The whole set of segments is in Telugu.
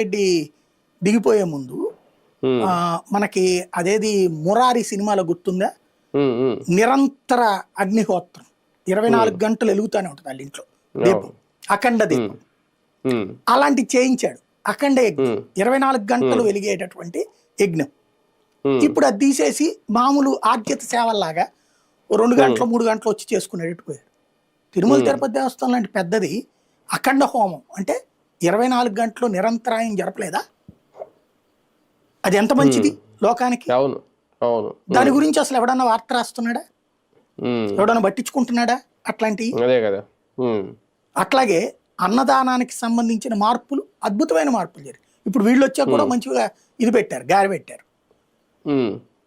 రెడ్డి దిగిపోయే ముందు మనకి అదేది మురారి సినిమాలో గుర్తుందా, నిరంతర అగ్నిహోత్రం 24 గంటలు వెలుగుతూనే ఉంటుంది వాళ్ళ ఇంట్లో దీపం, అఖండ దీపం. అలాంటి చేయించాడు అఖండ యజ్ఞం, 24 గంటలు వెలిగేటటువంటి యజ్ఞం. ఇప్పుడు అది తీసేసి మామూలు ఆద్యత సేవల్లాగా 2 గంటలు 3 గంటలు వచ్చి చేసుకునేటట్టు పోయాడు. తిరుమల తిరుపతి దేవస్థానం లాంటి పెద్దది అఖండ హోమం అంటే 24 గంటలు నిరంతరాయం జరపలేదా? అది ఎంత మంచిది లోకానికి. దాని గురించి అసలు ఎవడన్నా వార్త రాస్తున్నాడా, ఎవడన్నా పట్టించుకుంటున్నాడా అట్లాంటివి? అట్లాగే అన్నదానానికి సంబంధించిన మార్పులు, అద్భుతమైన మార్పులు జరిగాయి. ఇప్పుడు వీళ్ళు వచ్చాక కూడా మంచిగా ఇది పెట్టారు, గారి పెట్టారు.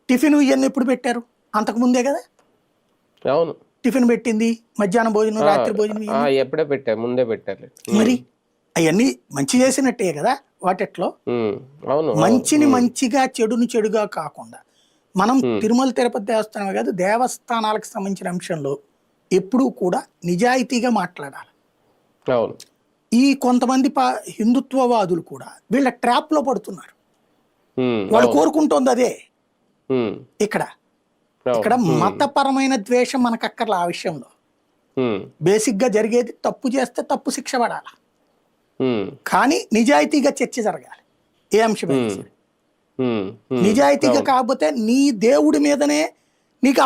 టిఫిన్ ఇవన్నీ ఎప్పుడు పెట్టారు? అంతకు ముందే కదా టిఫిన్ పెట్టింది, మధ్యాహ్నం భోజనం, రాత్రి భోజనం ఎప్పుడే పెట్టారు, ముందే పెట్టారు. మరి అవన్నీ మంచి చేసినట్టే కదా వాటిట్లో. మంచిని మంచిగా చెడుని చెడుగా కాకుండా మనం తిరుమల తిరుపతి దేవస్థానమే కాదు, దేవస్థానాలకు సంబంధించిన అంశంలో ఎప్పుడూ కూడా నిజాయితీగా మాట్లాడాలి. ఈ కొంతమంది హిందుత్వవాదులు కూడా వీళ్ళ ట్రాప్ లో పడుతున్నారు. వాళ్ళు కోరుకుంటోంది అదే. ఇక్కడ మతపరమైన ద్వేషం మనకు అక్కర్లా. ఆ విషయంలో బేసిక్ గా జరిగేది తప్పు చేస్తే తప్పు శిక్ష పడాలి, కానీ నిజాయితీగా చర్చ జరగాలి. ఏ అంశమైనా సరే నిజాయితీగా కాకపోతే నీ దేవుడి మీదనే నీకు